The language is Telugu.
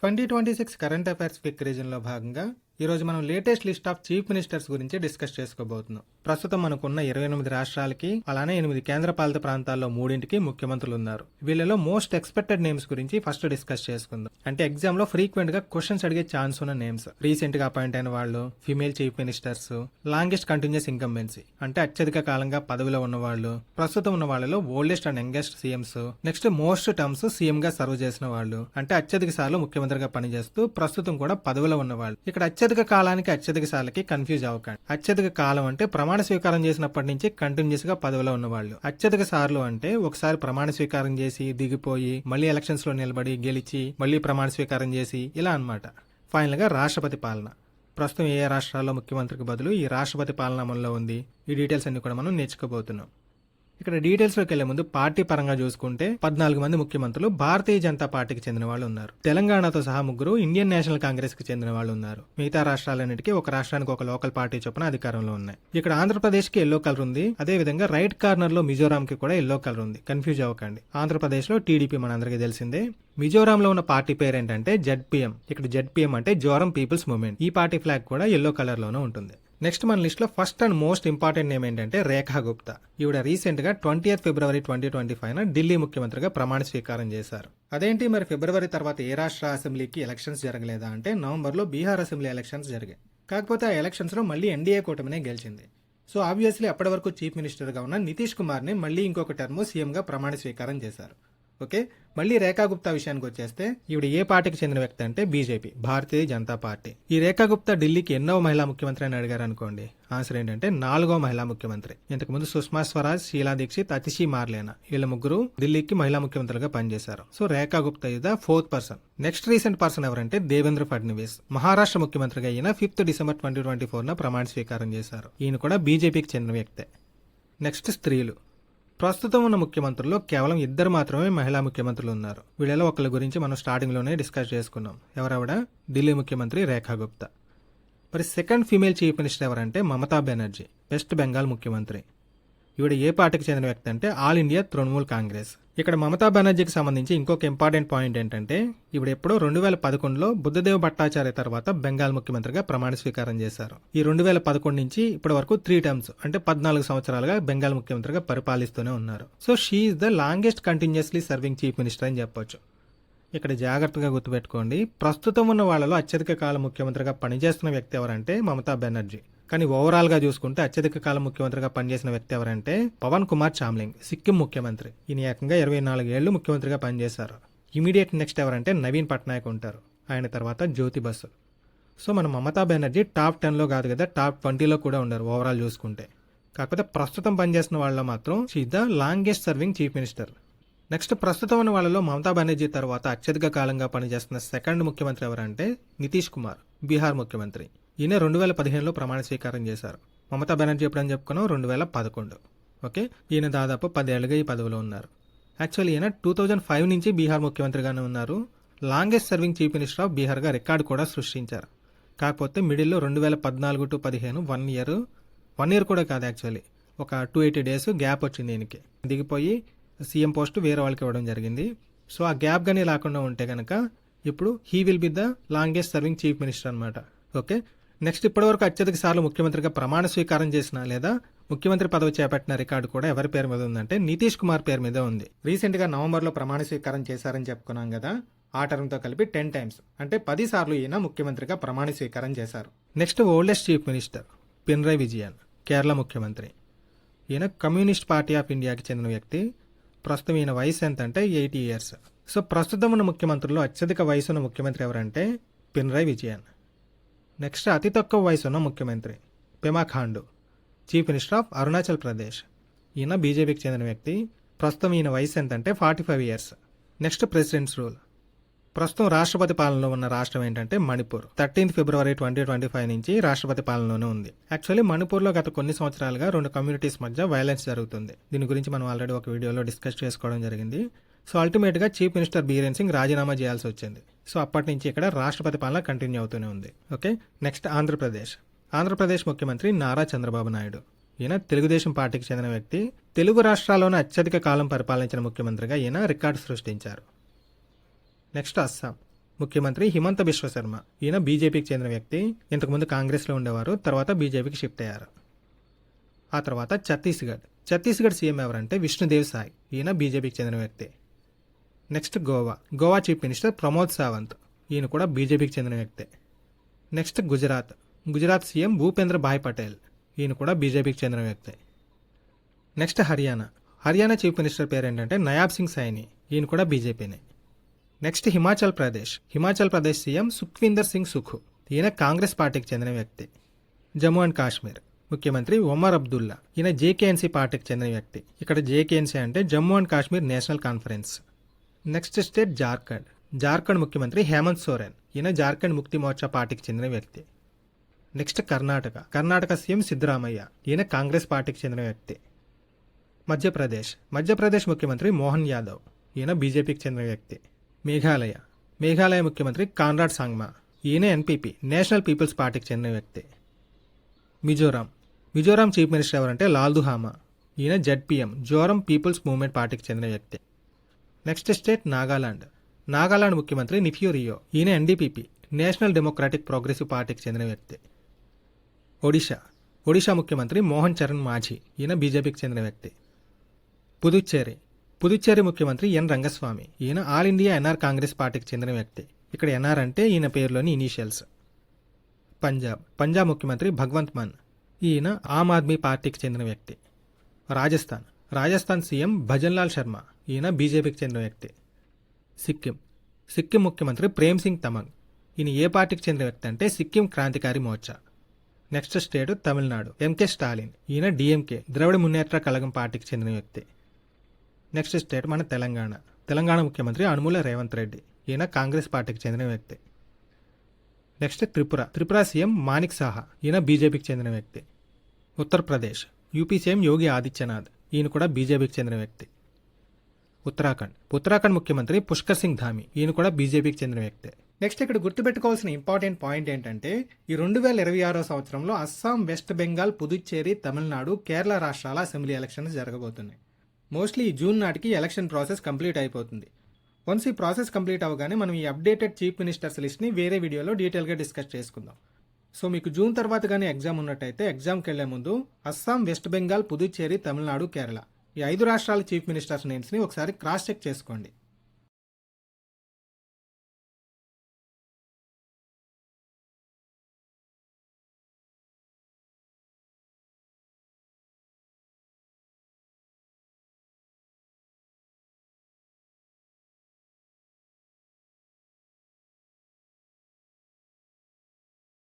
2026 కరెంట్ అఫైర్స్ క్విక్ రీజన్లో భాగంగా ఈరోజు మనం latest list of chief ministers గురించి డిస్కస్ చేసుకోబోతున్నాం. ప్రస్తుతం మనకున్న 28 రాష్ట్రాలకి అలానే 8 కేంద్ర పాలిత ప్రాంతాల్లో 3ంటికి ముఖ్యమంత్రులు ఉన్నారు. వీళ్ళలో మోస్ట్ ఎక్స్పెక్టెడ్ నేమ్స్ గురించి ఫస్ట్ డిస్కస్ చేసుకుందాం. అంటే ఎగ్జామ్ లో ఫ్రీక్వెంట్ గా క్వశ్చన్స్ అడిగే ఛాన్స్ ఉన్న నేమ్స్, రీసెంట్ గా అపాయింట్ అయిన వాళ్ళు, female chief ministers, longest continuous incumbency అంటే అత్యధిక కాలంగా పదవిలో ఉన్న వాళ్ళు, ప్రస్తుతం ఉన్న వాళ్ళలో oldest and youngest CMs, next most terms CM గా సర్వ్ చేసిన వాళ్ళు, అంటే అత్యధిక సార్లు ముఖ్యమంత్రిగా పనిచేస్తూ ప్రస్తుతం కూడా పదవిలో ఉన్నవాళ్ళు. ఇక్కడ అత్యధిక కాలానికి అత్యధిక సార్లకి కన్ఫ్యూజ్ అవ్వకండి. అత్యధిక కాలం అంటే ప్రమాణ స్వీకారం చేసినప్పటి నుంచి కంటిన్యూస్ గా పదవిలో ఉన్నవాళ్ళు. అత్యధిక సార్లు అంటే ఒకసారి ప్రమాణ స్వీకారం చేసి దిగిపోయి మళ్ళీ ఎలక్షన్స్ లో నిలబడి గెలిచి మళ్ళీ ప్రమాణ స్వీకారం చేసి ఇలా అన్నమాట. ఫైనల్ గా రాష్ట్రపతి పాలన. ప్రస్తుతం ఏ రాష్ట్రాల్లో ముఖ్యమంత్రికి బదులు ఈ రాష్ట్రపతి పాలన అమల్లో ఉంది. ఈ డీటెయిల్స్ అన్ని కూడా మనం నేర్చుకోబోతున్నాం. ఇక్కడ డీటెయిల్స్ లోకి వెళ్లే ముందు పార్టీ పరంగా చూసుకుంటే 14 మంది ముఖ్యమంత్రులు భారతీయ జనతా పార్టీకి చెందిన వాళ్ళు ఉన్నారు. తెలంగాణతో సహా 3 ఇండియన్ నేషనల్ కాంగ్రెస్ కి చెందిన వాళ్ళు ఉన్నారు. మిగతా రాష్ట్రాలన్నిటికీ ఒక రాష్ట్రానికి ఒక లోకల్ పార్టీ చొప్పున అధికారంలో ఉన్నాయి. ఇక్కడ ఆంధ్రప్రదేశ్ కి ఎల్లో కలర్ ఉంది. అదే విధంగా రైట్ కార్నర్ లో మిజోరాం కి కూడా ఎల్లో కలర్ ఉంది. కన్ఫ్యూజ్ అవ్వకండి. ఆంధ్రప్రదేశ్ లో టీడీపీ మనందరికీ తెలిసిందే. మిజోరాంలో ఉన్న పార్టీ పేరు ఏంటంటే జెడ్పీఎం. ఇక్కడ జెడ్పీఎం అంటే జోరం పీపుల్స్ మూవ్మెంట్. ఈ పార్టీ ఫ్లాగ్ కూడా ఎల్లో కలర్ లోనే ఉంటుంది. నెక్స్ట్ మన లిస్ట్ లో first and most important name ఏంటంటే రేఖా గుప్తా. ఈవిడ రీసెంట్ గా 20th ఫిబ్రవరి 2025 ఢిల్లీ ముఖ్యమంత్రిగా ప్రమాణ స్వీకారం చేశారు. అదేంటి మరి ఫిబ్రవరి తర్వాత ఏ రాష్ట్ర అసెంబ్లీకి ఎలక్షన్స్ జరగలేదా అంటే నవంబర్ లో బీహార్ అసెంబ్లీ ఎలక్షన్స్ జరిగాయి. కాకపోతే ఆ ఎలక్షన్స్ లో మళ్ళీ ఎన్డీఏ కూటమినే గెలిచింది. సో ఆబ్వియస్లీ అప్పటి వరకు చీఫ్ మినిస్టర్ గా ఉన్న నితీష్ కుమార్ ని మళ్ళీ ఇంకొక టర్మ్ సీఎం గా ప్రమాణ స్వీకారం చేశారు. ఓకే, మళ్ళీ రేఖా గుప్తా విషయానికి వచ్చేస్తే ఈవిడ ఏ పార్టీకి చెందిన వ్యక్తి అంటే బీజేపీ, భారతీయ జనతా పార్టీ. ఈ రేఖా గుప్తా ఢిల్లీకి ఎన్నో మహిళా ముఖ్యమంత్రి అని అడిగారు అనుకోండి, ఆన్సర్ ఏంటంటే 4వ మహిళా ముఖ్యమంత్రి. ఇంతకుముందు సుష్మా స్వరాజ్, షీలా దీక్షిత్, అతిషి మార్లేనా వీళ్ళ 3 ఢిల్లీకి మహిళా ముఖ్యమంత్రులుగా పనిచేశారు. So Rekha Gupta is the 4th person. Next recent person ఎవరంటే దేవేంద్ర ఫడ్నవీస్. మహారాష్ట్ర ముఖ్యమంత్రిగా ఈయన 5th డిసెంబర్ 2024 ప్రమాణ స్వీకారం చేశారు. ఈయన కూడా బీజేపీకి చెందిన వ్యక్తే. నెక్స్ట్ స్త్రీలు. ప్రస్తుతం ఉన్న ముఖ్యమంత్రుల్లో కేవలం 2 మాత్రమే మహిళా ముఖ్యమంత్రులు ఉన్నారు. వీళ్ళలో ఒకళ్ళ గురించి మనం స్టార్టింగ్ లోనే డిస్కస్ చేసుకున్నాం. ఎవరావిడ? ఢిల్లీ ముఖ్యమంత్రి రేఖా గుప్తా. మరి సెకండ్ ఫీమేల్ చీఫ్ మినిస్టర్ ఎవరంటే మమతా బెనర్జీ, వెస్ట్ బెంగాల్ ముఖ్యమంత్రి. ఈవిడ ఏ పార్టీకి చెందిన వ్యక్తి అంటే ఆల్ ఇండియా తృణమూల్ కాంగ్రెస్. ఇక్కడ మమతా బెనర్జీకి సంబంధించి ఇంకొక ఇంపార్టెంట్ పాయింట్ ఏంటంటే ఈవిడ ఎప్పుడో 2011లో బుద్ధదేవ్ భట్టాచార్య తర్వాత బెంగాల్ ముఖ్యమంత్రిగా ప్రమాణ స్వీకారం చేశారు. ఈ 2011 నుంచి ఇప్పటి వరకు 3 టర్మ్స్ అంటే 14 సంవత్సరాలుగా బెంగాల్ ముఖ్యమంత్రిగా పరిపాలిస్తూనే ఉన్నారు. So she is the longest continuously serving chief minister అని చెప్పొచ్చు. ఇక్కడ జాగ్రత్తగా గుర్తుపెట్టుకోండి, ప్రస్తుతం ఉన్న వాళ్ళలో అత్యధిక కాలం ముఖ్యమంత్రిగా పనిచేస్తున్న వ్యక్తి ఎవరంటే మమతా బెనర్జీ. కానీ ఓవరాల్ గా చూసుకుంటే అత్యధిక కాలం ముఖ్యమంత్రిగా పనిచేసిన వ్యక్తి ఎవరంటే పవన్ కుమార్ చామ్లింగ్, సిక్కిం ముఖ్యమంత్రి. ఈయన ఏకంగా 24 ఏళ్లు ముఖ్యమంత్రిగా పనిచేశారు. ఇమీడియట్ నెక్స్ట్ ఎవరంటే నవీన్ పట్నాయక్ ఉంటారు. ఆయన తర్వాత జ్యోతి బసు. సో మన మమతా బెనర్జీ టాప్ 10లో కాదు కదా, టాప్ 20లో కూడా ఉండరు ఓవరాల్ చూసుకుంటే. కాకపోతే ప్రస్తుతం పనిచేస్తున్న వాళ్ళలో మాత్రం she the longest serving chief minister. Next ప్రస్తుతం ఉన్న వాళ్ళలో మమతా బెనర్జీ తర్వాత అత్యధిక కాలంగా పనిచేస్తున్న సెకండ్ ముఖ్యమంత్రి ఎవరంటే నితీష్ కుమార్, బీహార్ ముఖ్యమంత్రి. ఈయన 2015లో ప్రమాణ స్వీకారం చేశారు. మమతా బెనర్జీ ఎప్పుడని చెప్పుకున్నాం 2011. ఓకే, ఈయన దాదాపు 10 ఏళ్లుగా ఈ పదవిలో ఉన్నారు. యాక్చువల్లీ ఈయన 2005 నుంచి బీహార్ ముఖ్యమంత్రిగానే ఉన్నారు. Longest serving chief minister of బీహార్గా రికార్డు కూడా సృష్టించారు. కాకపోతే మిడిల్లో 2014 to 15 1 ఇయర్ కూడా కాదు, యాక్చువల్లీ ఒక 280 days గ్యాప్ వచ్చింది. ఈయనకి దిగిపోయి సీఎం పోస్ట్ వేరే వాళ్ళకి ఇవ్వడం జరిగింది. సో ఆ గ్యాప్ గానీ లేకుండా ఉంటే కనుక ఇప్పుడు he will be the longest serving chief minister అనమాట. ఓకే, నెక్స్ట్ ఇప్పటివరకు అత్యధిక సార్లు ముఖ్యమంత్రిగా ప్రమాణ స్వీకారం చేసిన లేదా ముఖ్యమంత్రి పదవి చేపట్టిన రికార్డు కూడా ఎవరి పేరు మీద ఉందంటే నితీష్ కుమార్ పేరు మీద ఉంది. రీసెంట్ గా నవంబర్లో ప్రమాణ స్వీకారం చేశారని చెప్పుకున్నాం కదా, ఆ టర్మ్ తో కలిపి 10 times అంటే 10 సార్లు ఈయన ముఖ్యమంత్రిగా ప్రమాణ స్వీకారం చేశారు. Next oldest chief minister Pinarayi Vijayan, Kerala ముఖ్యమంత్రి. ఈయన కమ్యూనిస్ట్ పార్టీ ఆఫ్ ఇండియాకి చెందిన వ్యక్తి. ప్రస్తుతం ఈయన వయసు ఎంత అంటే 80 years. సో ప్రస్తుతం ఉన్న ముఖ్యమంత్రుల్లో అత్యధిక వయసు ఉన్న ముఖ్యమంత్రి ఎవరంటే పినరయ్ విజయన్. నెక్స్ట్ అతి తక్కువ వయసు ఉన్న ముఖ్యమంత్రి Pema Khandu, chief minister of Arunachal Pradesh. ఈయన బీజేపీకి చెందిన వ్యక్తి. ప్రస్తుతం ఈయన వయసు ఎంతంటే 45 years. Next presidents rule. ప్రస్తుతం రాష్ట్రపతి పాలనలో ఉన్న రాష్ట్రం ఏంటంటే మణిపూర్. 13th ఫిబ్రవరి 2025 నుంచి రాష్ట్రపతి పాలనలోనే ఉంది. యాక్చువల్లీ మణిపూర్లో గత కొన్ని సంవత్సరాలుగా 2 కమ్యూనిటీస్ మధ్య వైలెన్స్ జరుగుతుంది. దీని గురించి మనం ఆల్రెడీ ఒక వీడియోలో డిస్కస్ చేసుకోవడం జరిగింది. సో అల్టిమేట్ గా చీఫ్ మినిస్టర్ బీరేన్ సింగ్ రాజీనామా చేయాల్సి వచ్చింది. సో అప్పటి నుంచి ఇక్కడ రాష్ట్రపతి పాలన కంటిన్యూ అవుతూనే ఉంది. ఓకే, నెక్స్ట్ ఆంధ్రప్రదేశ్ ముఖ్యమంత్రి నారా చంద్రబాబు నాయుడు. ఈయన తెలుగుదేశం పార్టీకి చెందిన వ్యక్తి. తెలుగు రాష్ట్రాల్లోనే అత్యధిక కాలం పరిపాలించిన ముఖ్యమంత్రిగా ఈయన రికార్డు సృష్టించారు. నెక్స్ట్ అస్సాం. ముఖ్యమంత్రి హిమంత బిశ్వ శర్మ. ఈయన బీజేపీకి చెందిన వ్యక్తి. ఇంతకుముందు కాంగ్రెస్లో ఉండేవారు, తర్వాత బీజేపీకి షిఫ్ట్ అయ్యారు. ఆ తర్వాత ఛత్తీస్గఢ్ సీఎం ఎవరంటే విష్ణుదేవ్ సాయ్. ఈయన బీజేపీకి చెందిన వ్యక్తి. Next Goa chief minister Pramod Sawant. ఈయన కూడా బీజేపీకి చెందిన వ్యక్తి. నెక్స్ట్ గుజరాత్ సీఎం భూపేంద్ర భాయ్ పటేల్. ఈయన కూడా బీజేపీకి చెందిన వ్యక్తి. నెక్స్ట్ హర్యానా చీఫ్ మినిస్టర్ పేరు ఏంటంటే నయాబ్ సింగ్ సైని. ఈయన కూడా బీజేపీనే. Next Himachal Pradesh CM Sukhvinder Singh Sukhu. ఈయన కాంగ్రెస్ పార్టీకి చెందిన వ్యక్తి. జమ్మూ అండ్ కాశ్మీర్ ముఖ్యమంత్రి ఒమర్ అబ్దుల్లా. ఈయన జేకేఎన్సీ పార్టీకి చెందిన వ్యక్తి. ఇక్కడ జేకేఎన్సీ అంటే Jammu and Kashmir national conference. Next state Jharkhand ముఖ్యమంత్రి హేమంత్ సోరెన్. ఈయన జార్ఖండ్ ముక్తి మోర్చా పార్టీకి చెందిన వ్యక్తి. Next Karnataka CM Siddaramaiah. ఈయన కాంగ్రెస్ పార్టీకి చెందిన వ్యక్తి. మధ్యప్రదేశ్ ముఖ్యమంత్రి మోహన్ యాదవ్. ఈయన బీజేపీకి చెందిన వ్యక్తి. మేఘాలయ ముఖ్యమంత్రి కాన్రాడ్ సాంగ్మా. ఈయన ఎన్పీపీ నేషనల్ పీపుల్స్ పార్టీకి చెందిన వ్యక్తి. మిజోరాం చీఫ్ మినిస్టర్ ఎవరంటే లాల్దుహామా. ఈయన జెడ్పీఎం జోరం పీపుల్స్ మూవ్మెంట్ పార్టీకి చెందిన వ్యక్తి. నెక్స్ట్ స్టేట్ నాగాలాండ్ ముఖ్యమంత్రి నిఫ్యూ రియో. ఈయన ఎన్డీపీపీ నేషనల్ డెమోక్రాటిక్ ప్రోగ్రెసివ్ పార్టీకి చెందిన వ్యక్తి. ఒడిషా ముఖ్యమంత్రి మోహన్ చరణ్ మాఝీ. ఈయన బీజేపీకి చెందిన వ్యక్తి. పుదుచ్చేరి ముఖ్యమంత్రి ఎన్ రంగస్వామి. ఈయన ఆల్ ఇండియా ఎన్ఆర్ కాంగ్రెస్ పార్టీకి చెందిన వ్యక్తి. ఇక్కడ ఎన్ఆర్ అంటే ఈయన పేరులోని ఇనీషియల్స్. పంజాబ్ ముఖ్యమంత్రి భగవంత్ మాన్. ఈయన ఆమ్ ఆద్మీ పార్టీకి చెందిన వ్యక్తి. రాజస్థాన్ సీఎం భజన్లాల్ శర్మ. ఈయన బీజేపీకి చెందిన వ్యక్తి. సిక్కిం ముఖ్యమంత్రి ప్రేమ్ సింగ్ తమంగ్. ఈయన ఏ పార్టీకి చెందిన వ్యక్తి అంటే Sikkim Krantikari Morcha. Next state Tamil Nadu MK Stalin. ఈయన డిఎంకే ద్రవిడ మున్నేట్ర కళగం పార్టీకి చెందిన వ్యక్తి. నెక్స్ట్ స్టేట్ మన తెలంగాణ ముఖ్యమంత్రి అనుముల రేవంత్ రెడ్డి. ఈయన కాంగ్రెస్ పార్టీకి చెందిన వ్యక్తి. Next Tripura CM Manik Saha. ఈయన బీజేపీకి చెందిన వ్యక్తి. UP CM Yogi Adityanath. ఈయన కూడా బీజేపీకి చెందిన వ్యక్తి. ఉత్తరాఖండ్ ముఖ్యమంత్రి పుష్కర్ సింగ్ ధామి. ఈయన కూడా బీజేపీకి చెందిన వ్యక్తి. నెక్స్ట్ ఇక్కడ గుర్తుపెట్టుకోవాల్సిన ఇంపార్టెంట్ పాయింట్ ఏంటంటే ఈ 2026 సంవత్సరంలో అస్సాం, వెస్ట్ బెంగాల్, పుదుచ్చేరి, తమిళనాడు, కేరళ రాష్ట్రాల అసెంబ్లీ ఎలక్షన్స్ జరగబోతున్నాయి. మోస్ట్లీ ఈ జూన్ నాటికి ఎలక్షన్ ప్రాసెస్ కంప్లీట్ అయిపోతుంది. వన్స్ ఈ ప్రాసెస్ కంప్లీట్ అవగానే మనం ఈ అప్డేటెడ్ చీఫ్ మినిస్టర్స్ లిస్ట్ని వేరే వీడియోలో డీటెయిల్గా డిస్కస్ చేసుకుందాం. సో మీకు జూన్ తర్వాత కానీ ఎగ్జామ్ ఉన్నట్టయితే ఎగ్జామ్కి వెళ్లే ముందు అస్సాం, వెస్ట్ బెంగాల్, పుదుచ్చేరి, తమిళనాడు, కేరళ ఈ 5 రాష్ట్రాల చీఫ్ మినిస్టర్స్ నేమ్స్ని ఒకసారి క్రాస్ చెక్ చేసుకోండి.